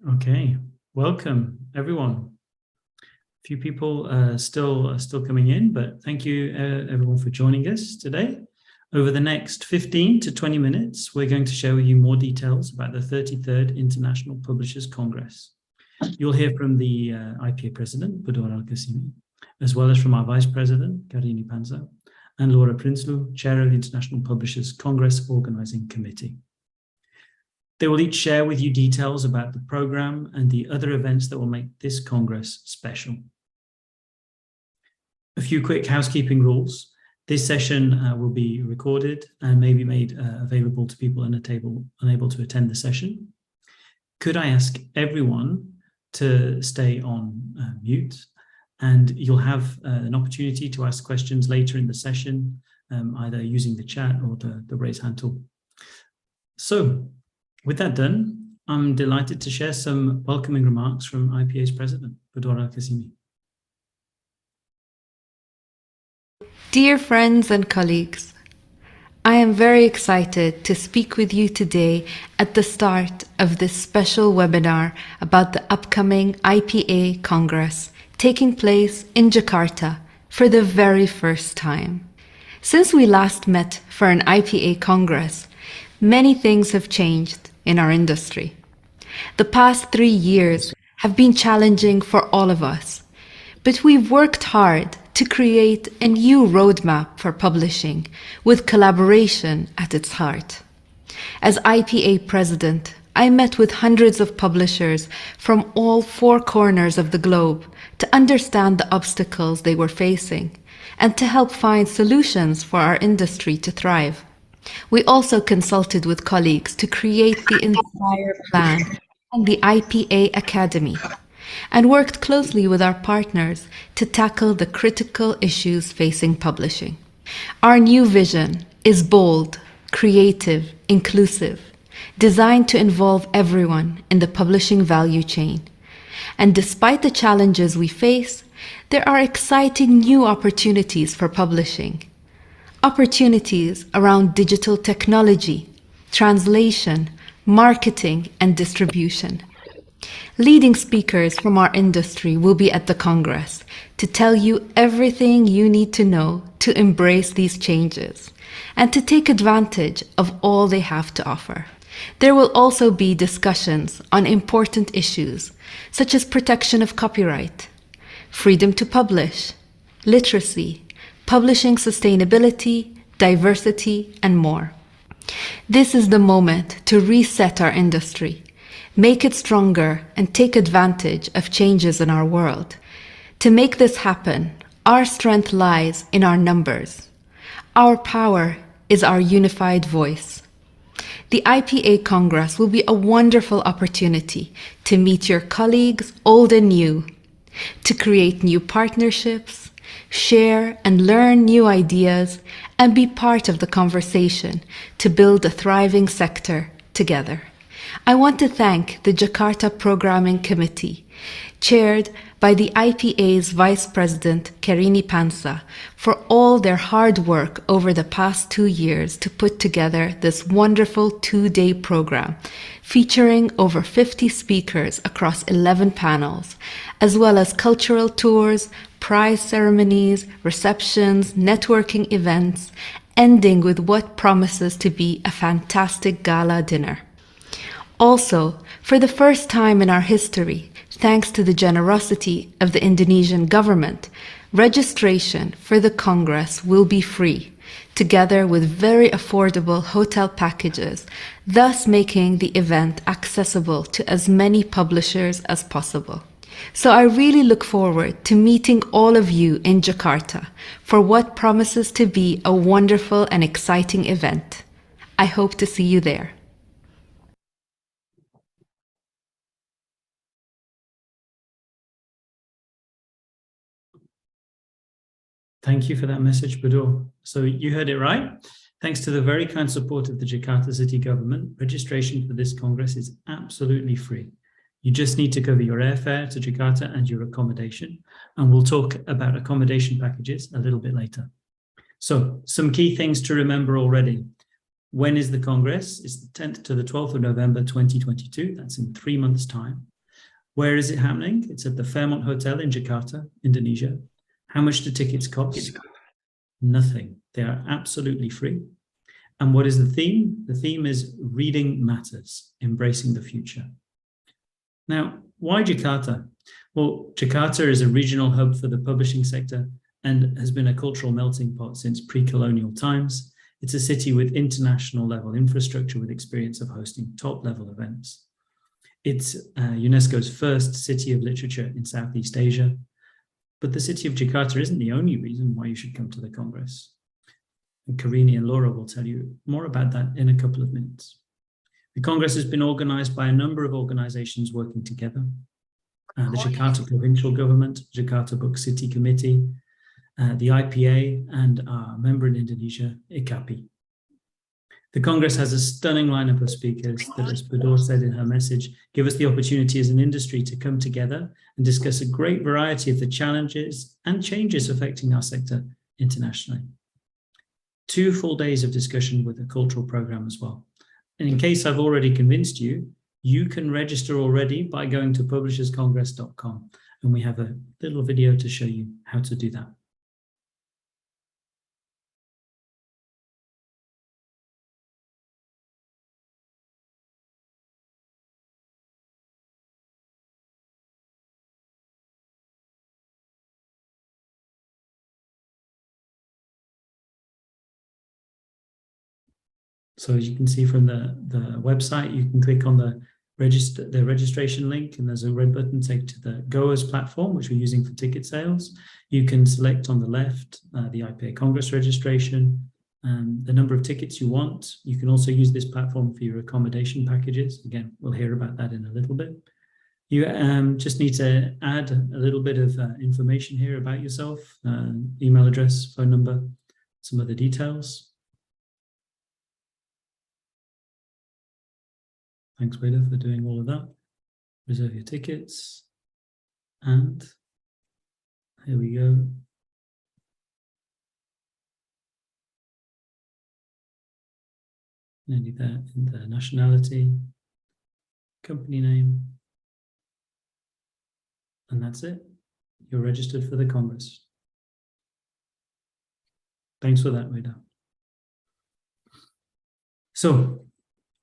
Okay, welcome everyone. A few people still coming in, but thank you everyone for joining us today. Over the next 15 to 20 minutes, we're going to share with you more details about the 33rd International Publishers Congress. You'll hear from the IPA President, Bodour Qasimi, as well as from our Vice President, Karine Pansa, and Laura Prinsloo, Chair of the International Publishers Congress Organizing Committee. They will each share with you details about the program and the other events that will make this Congress special. A few quick housekeeping rules. This session will be recorded and may be made available to people unable to attend the session. Could I ask everyone to stay on mute, and you'll have an opportunity to ask questions later in the session, either using the chat or the raise hand tool. So, with that done, I'm delighted to share some welcoming remarks from IPA's President, Bodour Qasimi. Dear friends and colleagues, I am very excited to speak with you today at the start of this special webinar about the upcoming IPA Congress taking place in Jakarta for the very first time. Since we last met for an IPA Congress, many things have changed in our industry. The past 3 years have been challenging for all of us, but we've worked hard to create a new roadmap for publishing with collaboration at its heart. As IPA President, I met with hundreds of publishers from all 4 corners of the globe to understand the obstacles they were facing and to help find solutions for our industry to thrive. We also consulted with colleagues to create the Inspire Plan and the IPA Academy, and worked closely with our partners to tackle the critical issues facing publishing. Our new vision is bold, creative, inclusive, designed to involve everyone in the publishing value chain. And despite the challenges we face, there are exciting new opportunities for publishing. Opportunities around digital technology, translation, marketing, and distribution. Leading speakers from our industry will be at the Congress to tell you everything you need to know to embrace these changes and to take advantage of all they have to offer. There will also be discussions on important issues such as protection of copyright, freedom to publish, literacy, publishing sustainability, diversity, and more. This is the moment to reset our industry, make it stronger, and take advantage of changes in our world. To make this happen, our strength lies in our numbers. Our power is our unified voice. The IPA Congress will be a wonderful opportunity to meet your colleagues, old and new, to create new partnerships, share and learn new ideas, and be part of the conversation to build a thriving sector together. I want to thank the Jakarta Programming Committee, chaired by the IPA's Vice President, Karine Pansa, for all their hard work over the past 2 years to put together this wonderful 2-day program, featuring over 50 speakers across 11 panels, as well as cultural tours, prize ceremonies, receptions, networking events, ending with what promises to be a fantastic gala dinner. Also, for the first time in our history, thanks to the generosity of the Indonesian government, registration for the Congress will be free, together with very affordable hotel packages, thus making the event accessible to as many publishers as possible. So I really look forward to meeting all of you in Jakarta for what promises to be a wonderful and exciting event. I hope to see you there. Thank you for that message, Bodour. So you heard it right. Thanks to the very kind support of the Jakarta city government, registration for this Congress is absolutely free. You just need to cover your airfare to Jakarta and your accommodation, and we'll talk about accommodation packages a little bit later. So some key things to remember already. When is the Congress? It's the 10th to the 12th of November 2022. That's in 3 months' time. Where is it happening? It's at the Fairmont Hotel in Jakarta, Indonesia. How much do tickets cost? Nothing. They are absolutely free. And what is the theme? The theme is Reading Matters, Embracing the Future. Now, why Jakarta? Well, Jakarta is a regional hub for the publishing sector and has been a cultural melting pot since pre-colonial times. It's a city with international level infrastructure with experience of hosting top level events. It's UNESCO's first city of literature in Southeast Asia. But the city of Jakarta isn't the only reason why you should come to the Congress. And Karine and Laura will tell you more about that in a couple of minutes. The Congress has been organized by a number of organizations working together. The Jakarta Provincial Government, Jakarta Book City Committee, the IPA, and our member in Indonesia, IKAPI. The Congress has a stunning lineup of speakers that, as Bodour said in her message, give us the opportunity as an industry to come together and discuss a great variety of the challenges and changes affecting our sector internationally. 2 full days of discussion with a cultural program as well. And in case I've already convinced you, you can register already by going to publisherscongress.com. And we have a little video to show you how to do that. So as you can see from the website, you can click on the registration link, and there's a red button take to the Goers platform, which we're using for ticket sales. You can select on the left the IPA Congress registration, the number of tickets you want. You can also use this platform for your accommodation packages. Again, we'll hear about that in a little bit. You just need to add a little bit of information here about yourself, email address, phone number, some other details. Thanks, Bodour, for doing all of that. Reserve your tickets. And here we go. Nearly there in the nationality, company name. And that's it. You're registered for the Congress. Thanks for that, Bodour. So,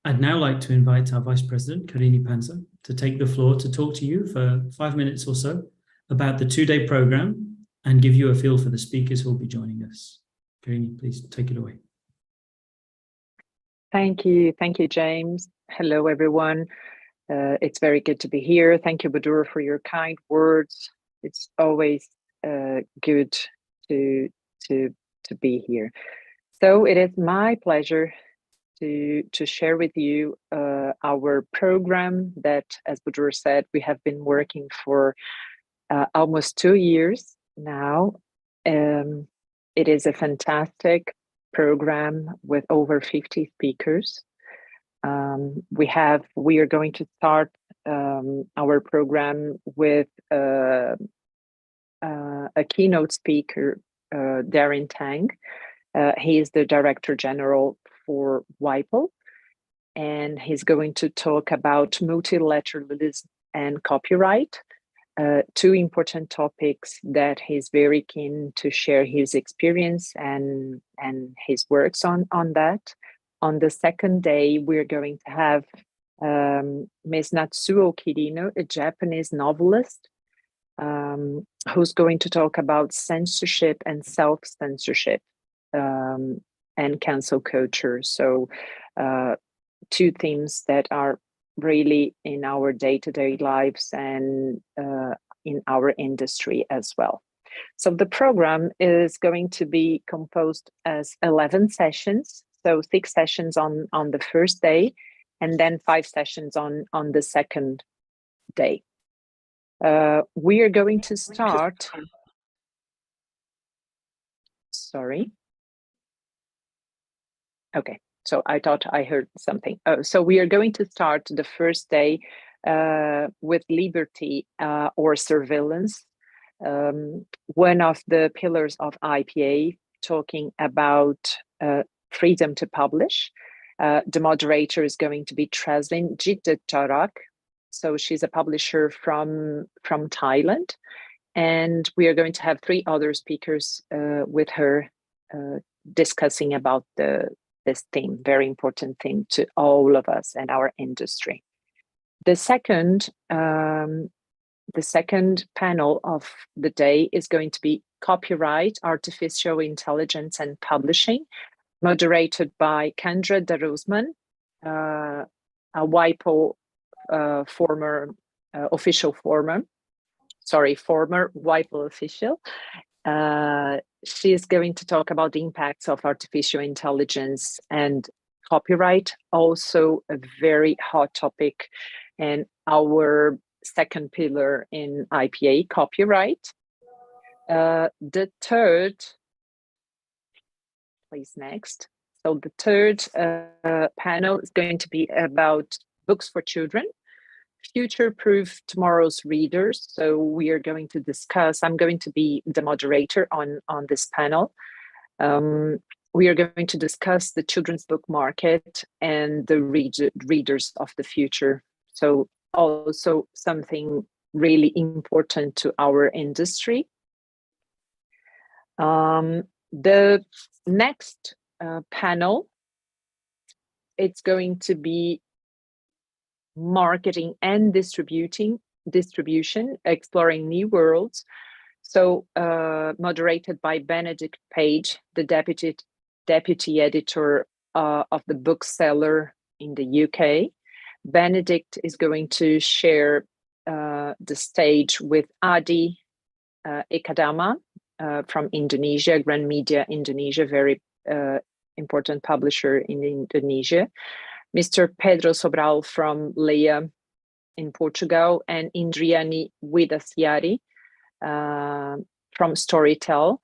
I'd now like to invite our Vice President, Karine Pansa, to take the floor to talk to you for 5 minutes or so about the 2-day program and give you a feel for the speakers who will be joining us. Karine, please take it away. Thank you, James. Hello, everyone. It's very good to be here. Thank you, Bodour, for your kind words. It's always good to be here. So it is my pleasure to share with you our program that, as Bodour said, we have been working for almost 2 years now. It is a fantastic program with over 50 speakers. We are going to start our program with a keynote speaker, Darren Tang. He is the Director General for WIPO, and he's going to talk about multilateralism and copyright, 2 important topics that he's very keen to share his experience and his works on that. On the second day, we're going to have Ms. Natsuo Kirino, a Japanese novelist, who's going to talk about censorship and self-censorship and cancel culture. So 2 themes that are really in our day-to-day lives and in our industry as well. So the program is going to be composed as 11 sessions. So 6 sessions on the first day, and then 5 sessions on the second day. We are going to start. Sorry. Okay, so I thought I heard something. So we are going to start the first day with liberty or surveillance, one of the pillars of IPA, talking about freedom to publish. The moderator is going to be Traslin Jitatarak, So she's a publisher from Thailand. And we are going to have 3 other speakers with her discussing about this theme, very important theme to all of us and our industry. The second panel of the day is going to be Copyright, Artificial Intelligence and Publishing, moderated by Kendra Darusman, a WIPO former WIPO official. She is going to talk about the impacts of artificial intelligence and copyright, also a very hot topic, and our second pillar in IPA, copyright. The third, please next. So the third panel is going to be about books for children, future-proof tomorrow's readers. So we are going to discuss, I'm going to be the moderator on this panel. We are going to discuss the children's book market and the readers of the future. So also something really important to our industry. The next panel, it's going to be marketing and distribution, exploring new worlds. So moderated by Benedict Page, the deputy editor of the bookseller in the UK. Benedict is going to share the stage with Adi Ekadama from Indonesia, Grand Media Indonesia, very important publisher in Indonesia. Mr. Pedro Sobral from Leia in Portugal, and Indriani Widasyari from Storytel.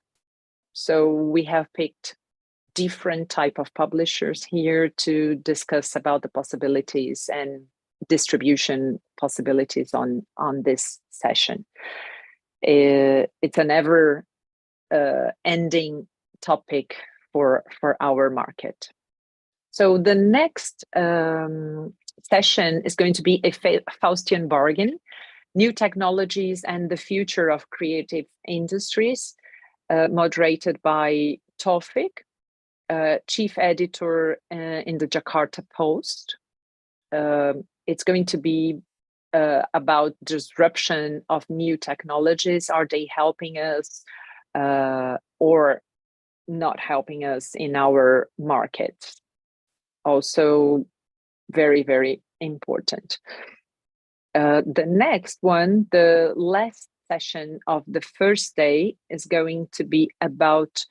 So we have picked different type of publishers here to discuss about the possibilities and distribution possibilities on this session. It's an ever ending topic for our market. So the next session is going to be a Faustian bargain, new technologies and the future of creative industries, moderated by Tawfik, chief editor in the Jakarta Post. It's going to be about disruption of new technologies. Are they helping us or not helping us in our market? Also very, very important. The next one, the last session of the first day, is going to be about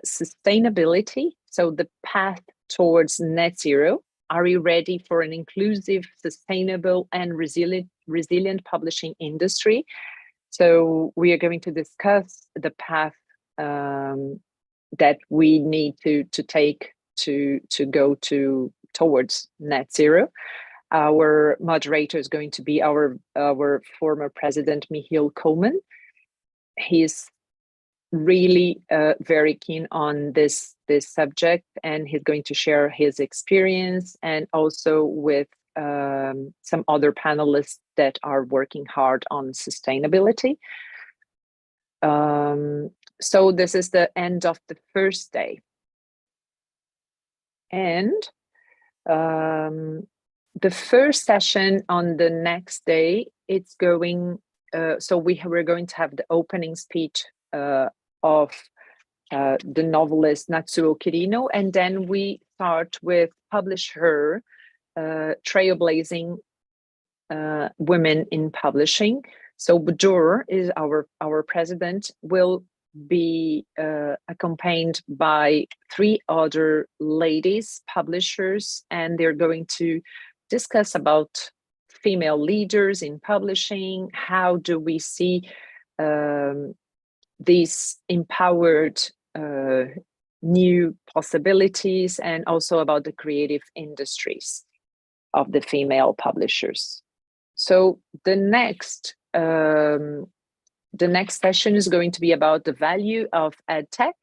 sustainability. So the path towards net zero. Are you ready for an inclusive, sustainable, and resilient publishing industry? So we are going to discuss the path that we need to take to go towards net zero. Our moderator is going to be our former president, Michiel Koolman. He's really very keen on this subject, and he's going to share his experience, and also with some other panelists that are working hard on sustainability. So this is the end of the first day. And the first session on the next day, it's going, so we're going to have the opening speech of the novelist Natsuo Kirino, and then we start with publisher trailblazing women in publishing. So Bodour is our president, will be accompanied by 3 other ladies publishers, and they're going to discuss about female leaders in publishing. How do we see these empowered new possibilities, and also about the creative industries of the female publishers. So the next session is going to be about the value of EdTech,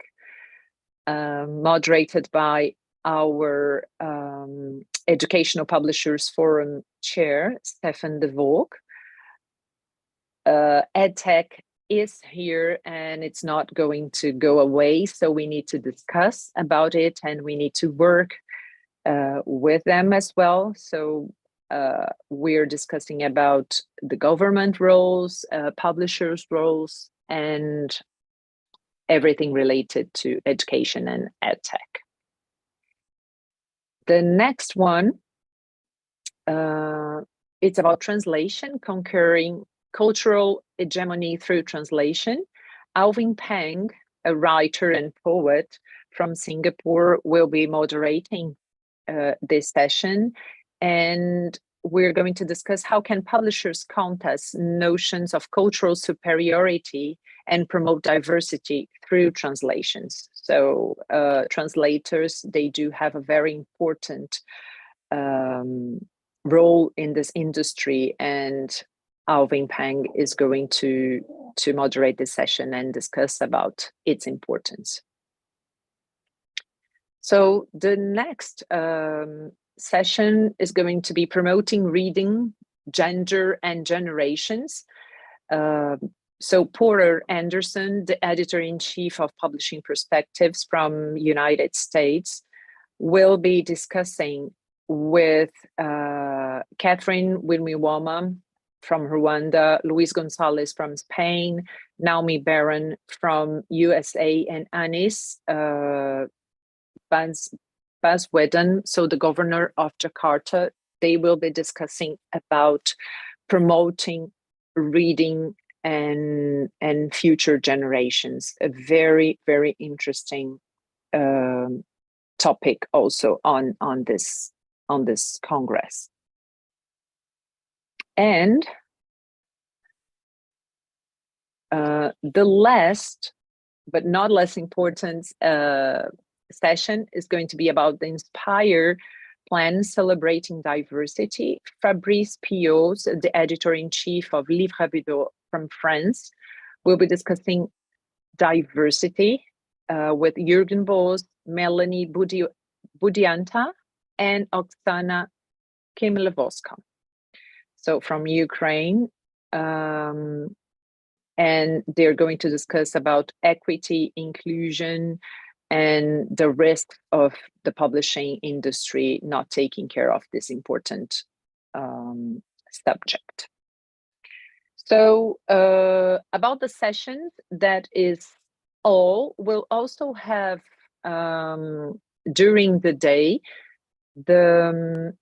moderated by our Educational Publishers Forum Chair, Stefan de Voog. EdTech is here and it's not going to go away, so we need to discuss about it and we need to work with them as well. So we're discussing about the government roles, publishers' roles, and everything related to education and EdTech. The next one, it's about translation, conquering cultural hegemony through translation. Alvin Pang, a writer and poet from Singapore, will be moderating this session. And we're going to discuss how can publishers contest notions of cultural superiority and promote diversity through translations. So translators, they do have a very important role in this industry, and Alvin Pang is going to moderate this session and discuss about its importance. So the next session is going to be promoting reading, gender and generations. So Porter Anderson, the editor-in-chief of Publishing Perspectives from United States, will be discussing with Catherine Wimiwoma from Rwanda, Luis Gonzalez from Spain, Naomi Barron from USA, and Anis Baswedan, so the governor of Jakarta. They will be discussing about promoting reading and future generations. A very, very interesting topic also on this Congress. And the last, but not less important, session is going to be about the Inspire Plan Celebrating Diversity. Fabrice Piot, the editor-in-chief of Livre Bodour from France, will be discussing diversity with Jürgen Bos, Melanie Budianta, and Oksana Kimlevoska. So from Ukraine, and they're going to discuss about equity, inclusion, and the risk of the publishing industry not taking care of this important subject. So about the sessions, that is all. We'll also have during the day the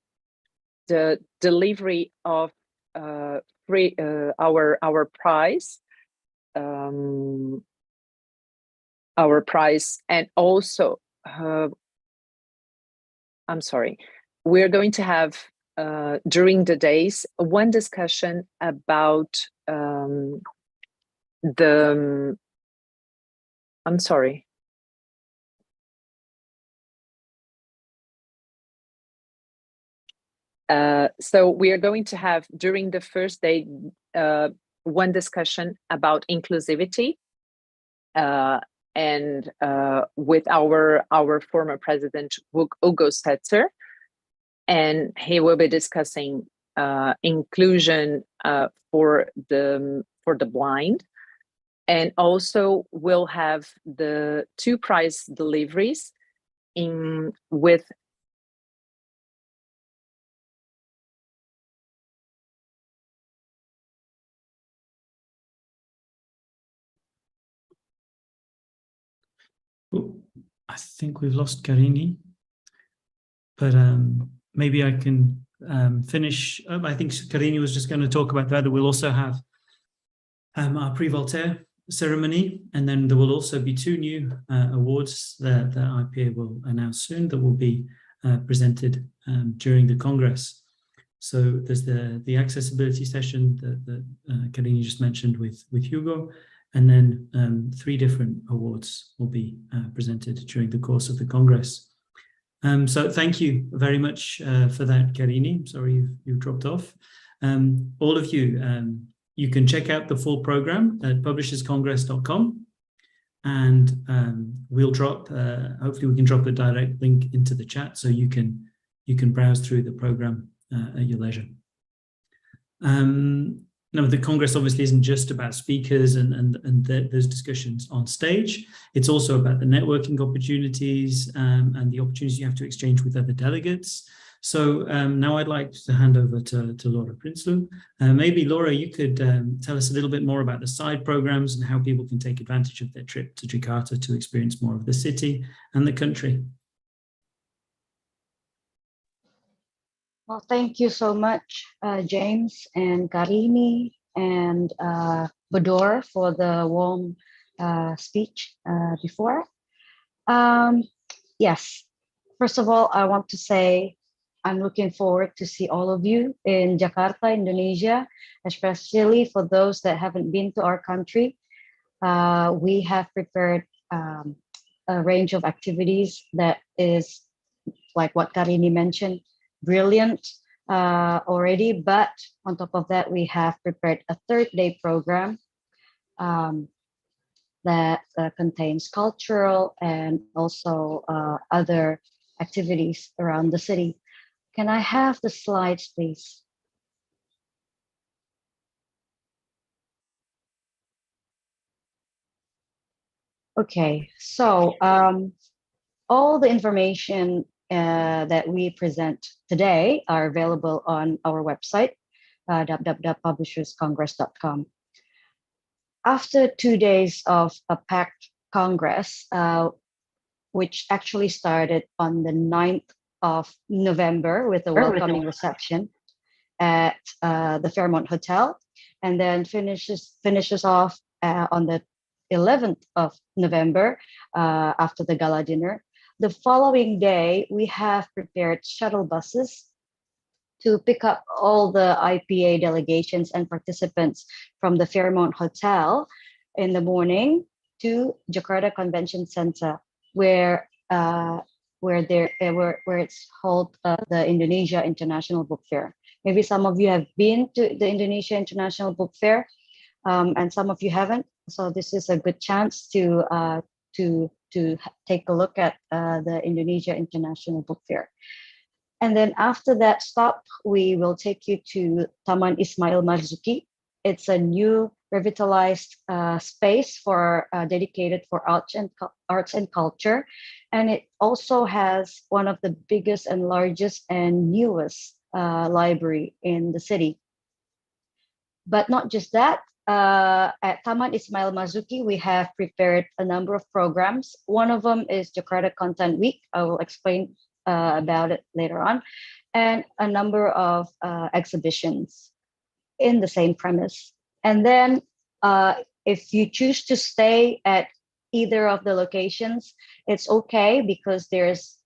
delivery of our prize. Our prize, and also I'm sorry, we're going to have during the days one discussion about I'm sorry. So we are going to have during the first day one discussion about inclusivity, and with our former president Hugo Stetzer, and he will be discussing inclusion for the blind, and also we'll have the two prize deliveries with I think we've lost Karine, but maybe I can finish. I think Karine was just going to talk about that. We'll also have our Prix-Voltaire ceremony, and then there will also be two new awards that IPA will announce soon that will be presented during the Congress. So there's the accessibility session that Karine just mentioned with Hugo, and then 3 different awards will be presented during the course of the Congress. So thank you very much for that, Karine. Sorry you dropped off. All of you, you can check out the full program at publisherscongress.com, and we'll drop, hopefully we can drop a direct link into the chat so you can you can browse through the program at your leisure. Now, the Congress obviously isn't just about speakers and those discussions on stage. It's also about the networking opportunities and the opportunities you have to exchange with other delegates. So now I'd like to hand over to Laura Prinsloo. Maybe, Laura, you could tell us a little bit more about the side programs and how people can take advantage of their trip to Jakarta to experience more of the city and the country. Well, thank you so much, James and Karine and Bodour for the warm speech before. Yes, first of all, I want to say I'm looking forward to see all of you in Jakarta, Indonesia, especially for those that haven't been to our country. We have prepared a range of activities that is, like what Karine mentioned, brilliant already, but on top of that, we have prepared a third-day program that contains cultural and also other activities around the city. Can I have the slides, please? Okay, so all the information that we present today are available on our website, www.publisherscongress.com. After 2 days of a packed Congress, which actually started on the 9th of November with a welcoming reception at the Fairmont Hotel, and then finishes off on the 11th of November after the gala dinner. The following day, we have prepared shuttle buses to pick up all the IPA delegations and participants from the Fairmont Hotel in the morning to Jakarta Convention Center, where it's held the Indonesia International Book Fair. Maybe some of you have been to the Indonesia International Book Fair, and some of you haven't. So this is a good chance to take a look at the Indonesia International Book Fair. And then after that stop, we will take you to Taman Ismail Marzuki. It's a new revitalized space for dedicated for arts and culture. And it also has one of the biggest and largest and newest library in the city. But not just that, at Taman Ismail Marzuki, we have prepared a number of programs. One of them is Jakarta Content Week. I will explain about it later on, and a number of exhibitions in the same premise. And then if you choose to stay at either of the locations, it's okay, because there's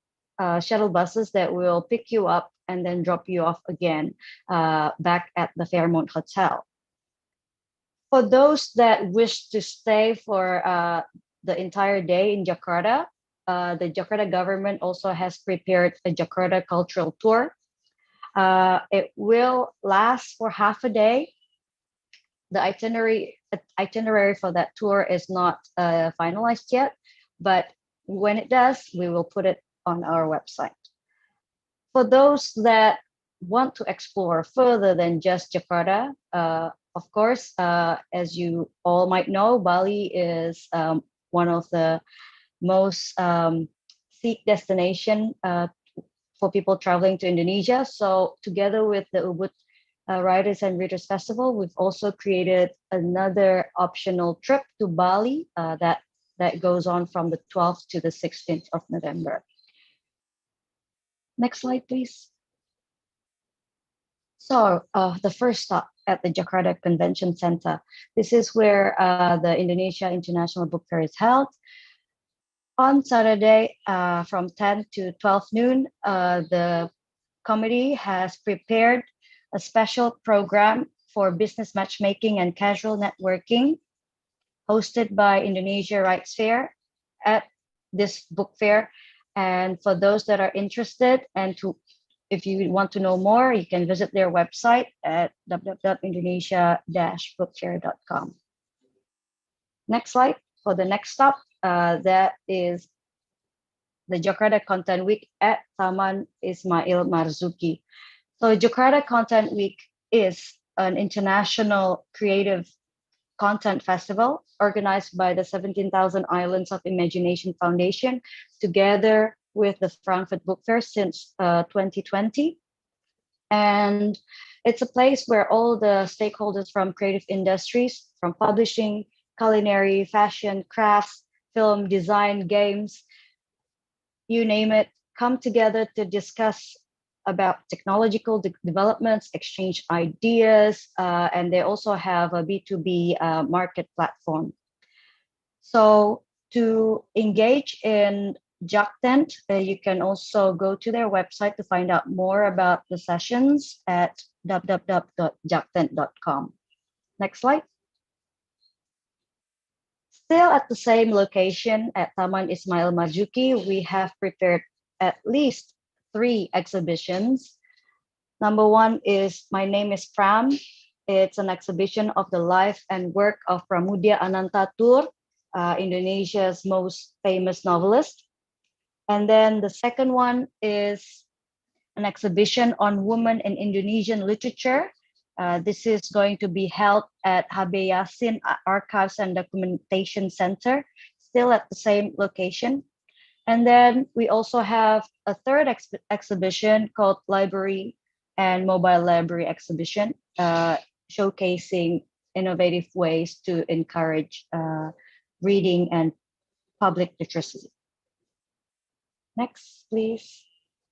shuttle buses that will pick you up and then drop you off again back at the Fairmont Hotel. For those that wish to stay for the entire day in Jakarta, the Jakarta government also has prepared a Jakarta cultural tour. It will last for half a day. The itinerary for that tour is not finalized yet, but when it does, we will put it on our website. For those that want to explore further than just Jakarta, of course, as you all might know, Bali is one of the most seek destination for people traveling to Indonesia. So together with the Ubud Writers and Readers Festival, we've also created another optional trip to Bali that goes on from the 12th to the 16th of November. Next slide, please. So the first stop at the Jakarta Convention Center. This is where the Indonesia International Book Fair is held. On Saturday, from 10 to 12 noon, the committee has prepared a special program for business matchmaking and casual networking, hosted by Indonesia Rights Fair at this book fair. And for those that are interested and if you want to know more, you can visit their website at www.indonesia-bookfair.com. Next slide for the next stop. That is the Jakarta Content Week at Taman Ismail Marzuki. So Jakarta Content Week is an international creative content festival organized by the 17,000 Islands of Imagination Foundation together with the Frankfurt Book Fair since 2020. And it's a place where all the stakeholders from creative industries, from publishing, culinary, fashion, crafts, film, design, games, you name it, come together to discuss about technological developments, exchange ideas, and they also have a B2B market platform. So to engage in Jaktent, you can also go to their website to find out more about the sessions at www.jaktent.com. Next slide. Still at the same location at Taman Ismail Marzuki, we have prepared at least 3 exhibitions. Number 1 is My Name is Pram. It's an exhibition of the life and work of Pramudia Anantatur, Indonesia's most famous novelist. And then the second one is an exhibition on women in Indonesian literature. This is going to be held at HB Yassin Archives and Documentation Center, still at the same location. And then we also have a third exhibition called Library and Mobile Library Exhibition, showcasing innovative ways to encourage reading and public literacy. Next, please.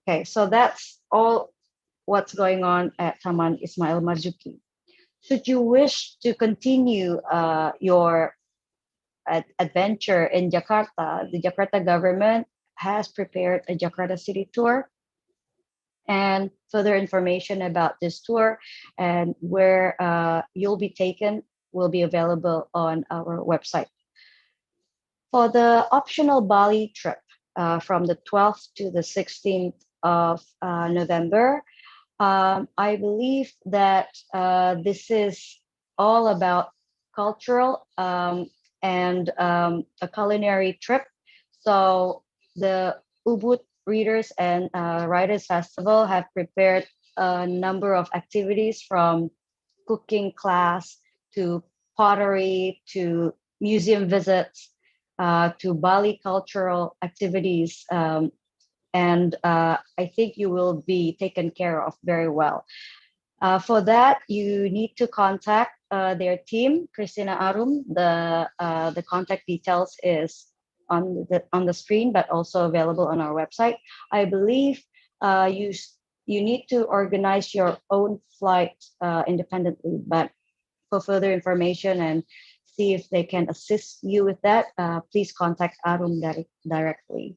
Okay, so that's all what's going on at Taman Ismail Marzuki. Should you wish to continue your adventure in Jakarta, the Jakarta government has prepared a Jakarta city tour, and further information about this tour and where you'll be taken will be available on our website. For the optional Bali trip from the 12th to the 16th of November, I believe that this is all about cultural and a culinary trip. So the Ubud Readers and Writers Festival have prepared a number of activities from cooking class to pottery to museum visits to Bali cultural activities. And I think you will be taken care of very well. For that, you need to contact their team, Christina Arum. The contact details is on the screen, but also available on our website. I believe you need to organize your own flight independently, but for further information and see if they can assist you with that, please contact Arum directly.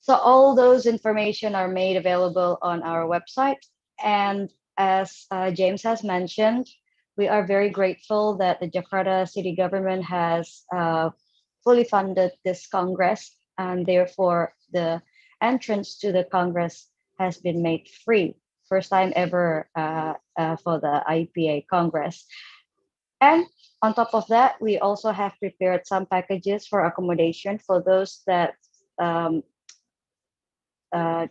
So all those information are made available on our website. And as James has mentioned, we are very grateful that the Jakarta city government has fully funded this Congress, and therefore the entrance to the Congress has been made free. First time ever for the IPA Congress. And on top of that, we also have prepared some packages for accommodation for those that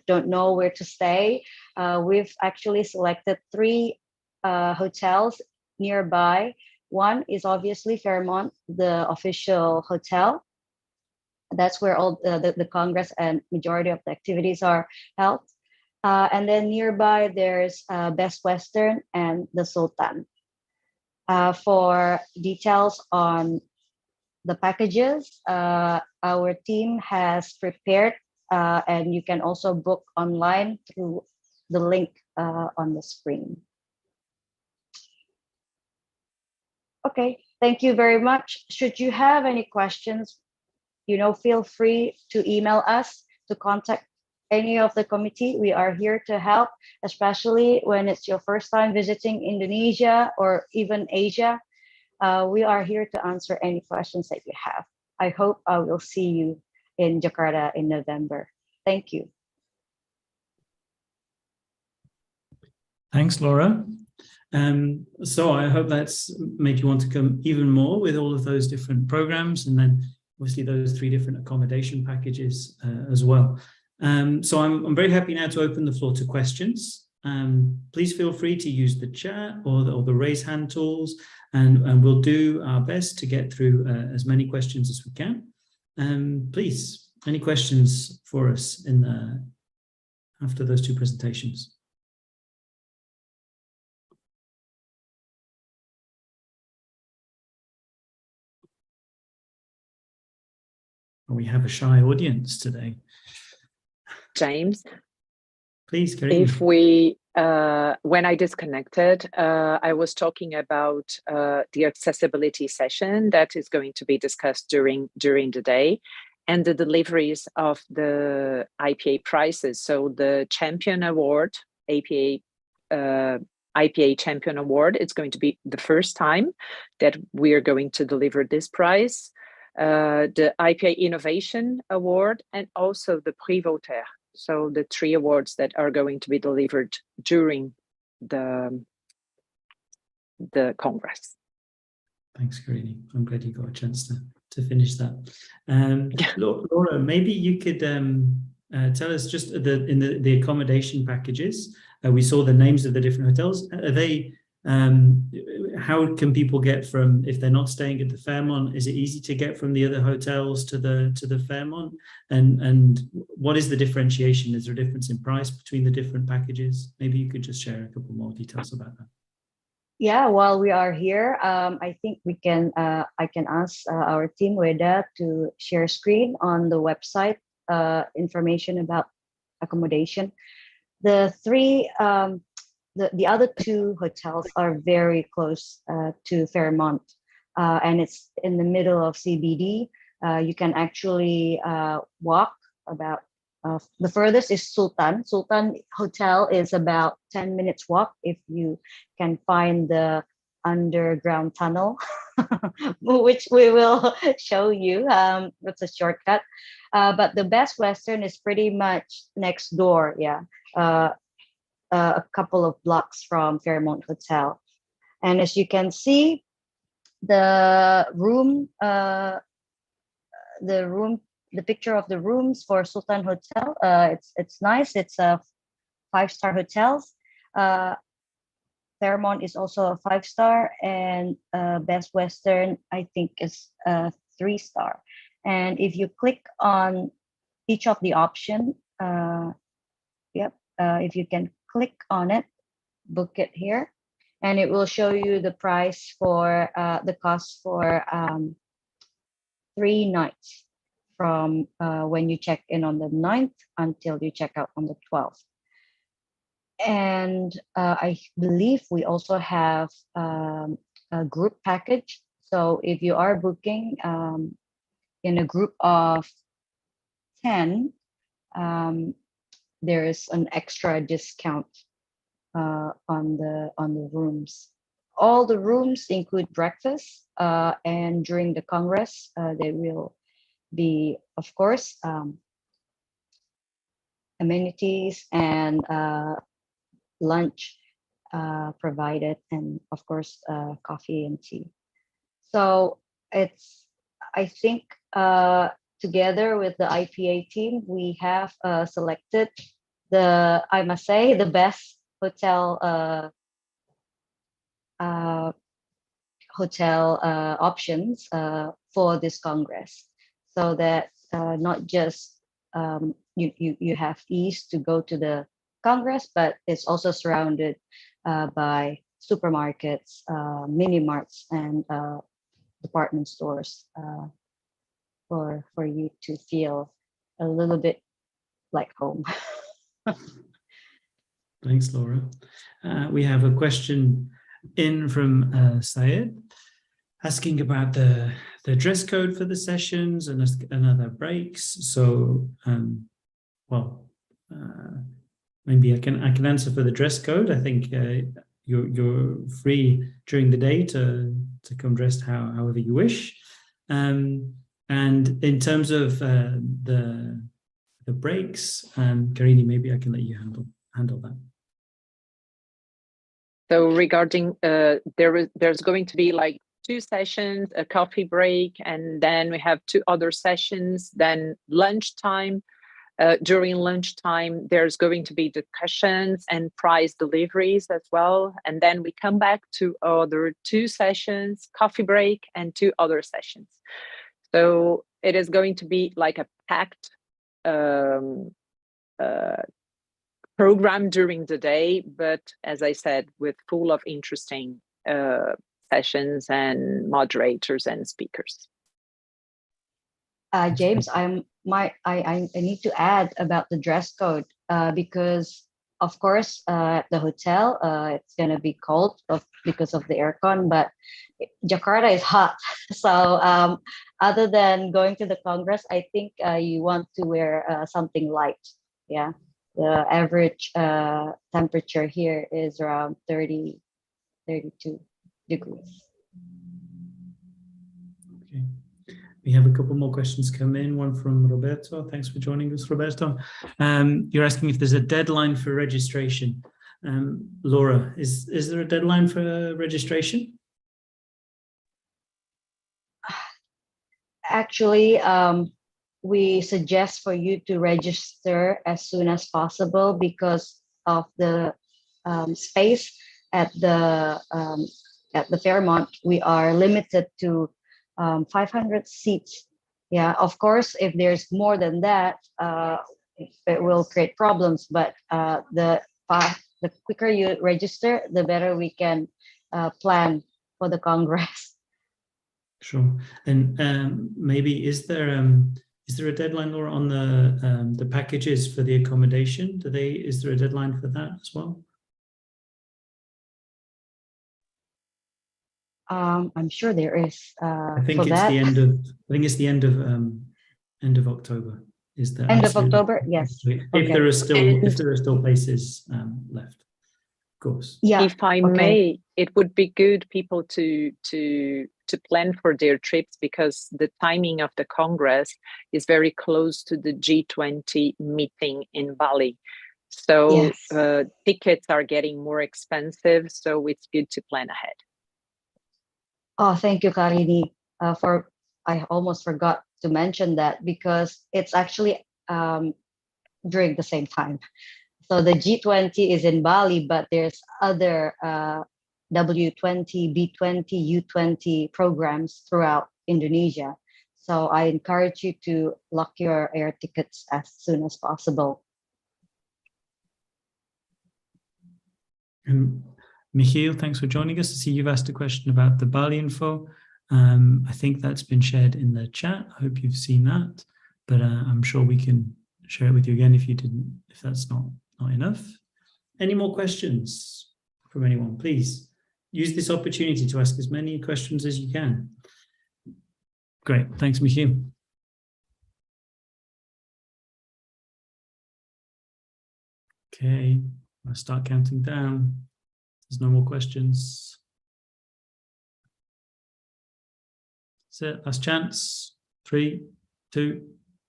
don't know where to stay. We've actually selected 3 hotels nearby. One is obviously Fairmont, the official hotel. That's where all the Congress and majority of the activities are held. And then nearby, there's Best Western and the Sultan. For details on the packages, our team has prepared, and you can also book online through the link on the screen. Okay, thank you very much. Should you have any questions, feel free to email us, to contact any of the committee. We are here to help, especially when it's your first time visiting Indonesia or even Asia. We are here to answer any questions that you have. I hope I will see you in Jakarta in November. Thank you. Thanks, Laura. So I hope that's made you want to come even more with all of those different programs, and then obviously those 3 different accommodation packages as well. So I'm very happy now to open the floor to questions. Please feel free to use the chat or the raise hand tools, and we'll do our best to get through as many questions as we can. Please, any questions for us after those 2 presentations? We have a shy audience today. James, please, Karine. if we, when I disconnected, I was talking about the accessibility session that is going to be discussed during the day, and the deliveries of the IPA prizes. So the Champion Award, IPA Champion Award, it's going to be the first time that we are going to deliver this prize. The IPA Innovation Award, and also the Prix Voltaire. So the 3 awards that are going to be delivered during the Congress. Thanks, Karine. I'm glad you got a chance to finish that. Laura, maybe you could tell us just in the accommodation packages. We saw the names of the different hotels. Are they? How can people get from, if they're not staying at the Fairmont, is it easy to get from the other hotels to the Fairmont? And what is the differentiation? Is there a difference in price between the different packages? Maybe you could just share a couple more details about that. Yeah, while we are here, I think we can. I can ask our team Weda to share screen on the website information about accommodation. The 3. The other 2 hotels are very close to Fairmont, and it's in the middle of CBD. You can actually walk about, the furthest is Sultan. Sultan Hotel is about 10 minutes walk if you can find the underground tunnel, which we will show you. It's a shortcut. But the Best Western is pretty much next door, yeah. A couple of blocks from Fairmont Hotel. And as you can see, the picture of the rooms for Sultan Hotel, it's nice. It's a 5-star hotels. Fairmont is also a 5-star, and Best Western, I think, is a 3-star. And if you click on each of the option, if you can click on it, book it here, and it will show you the price for the cost for 3 nights from when you check in on the 9th until you check out on the 12th. And I believe we also have a group package. So if you are booking in a group of 10, there is an extra discount on the rooms. All the rooms include breakfast, and during the Congress, there will be, of course, amenities and lunch provided, and of course, coffee and tea. So it's, I think, together with the IPA team, we have selected I must say, the best hotel options for this Congress, so that not just you have ease to go to the Congress, but it's also surrounded by supermarkets, mini marts, and department stores for you to feel a little bit like home. Thanks, Laura. We have a question in from Syed, asking about the dress code for the sessions and other breaks. So, maybe I can answer for the dress code. I think you're free during the day to come dressed however you wish. And in terms of the breaks, Karine, maybe I can let you handle that. So regarding there's going to be like 2 sessions, a coffee break, and then we have 2 other sessions, then lunchtime. During lunchtime, there's going to be discussions and prize deliveries as well. And then we come back to other 2 sessions, coffee break, and 2 other sessions. So it is going to be like a packed program during the day, but as I said, with full of interesting sessions and moderators and speakers. James, I need to add about the dress code because, of course, the hotel it's gonna be cold because of the aircon, but Jakarta is hot. So other than going to the Congress, I think you want to wear something light. Yeah, the average temperature here is around 30, 32 degrees. Okay. We have a couple more questions come in. One from Roberto. Thanks for joining us, Roberto. You're asking if there's a deadline for registration. Laura, is there a deadline for registration? Actually, we suggest for you to register as soon as possible because of the space at the Fairmont. We are limited to 500 seats. Yeah, of course, if there's more than that, it will create problems. But the quicker you register, the better we can plan for the Congress. Sure. And maybe is there a deadline, Laura, on the packages for the accommodation? Is there a deadline for that as well? I'm sure there is. I think it's the end of. I think it's the end of October. Is the end of October? Yes. If okay. there are still places left, of course. Yeah. If I may, it would be good people to plan for their trips because the timing of the Congress is very close to the G20 meeting in Bali. So yes. Tickets are getting more expensive. So it's good to plan ahead. Oh, thank you, Karine. I almost forgot to mention that because it's actually during the same time. So the G20 is in Bali, but there's other W20, B20, U20 programs throughout Indonesia. So I encourage you to lock your air tickets as soon as possible. Michiel, thanks for joining us. I see you've asked a question about the Bali info. I think that's been shared in the chat. I hope you've seen that, but I'm sure we can share it with you again if that's not enough. Any more questions from anyone? Please use this opportunity to ask as many questions as you can. Great, thanks, Michiel. Okay, I'll start counting down. There's no more questions. That's it, last chance. 3, 2,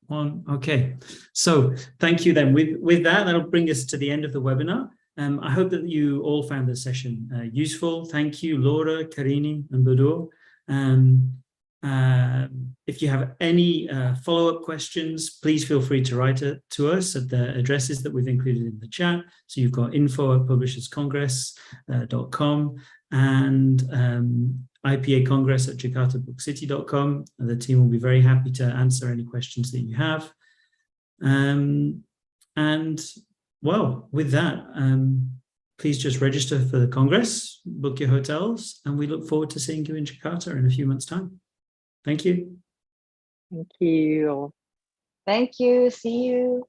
1. Okay, so thank you then. With that, that'll bring us to the end of the webinar. I hope that you all found the session useful. Thank you, Laura, Karine, and Bodour. If you have any follow-up questions, please feel free to write to us at the addresses that we've included in the chat. So you've got info@publisherscongress.com and ipacongress@jakartabookcity.com. The team will be very happy to answer any questions that you have. And well, with that, please just register for the Congress, book your hotels, and we look forward to seeing you in Jakarta in a few months' time. Thank you. Thank you. Thank you. See you.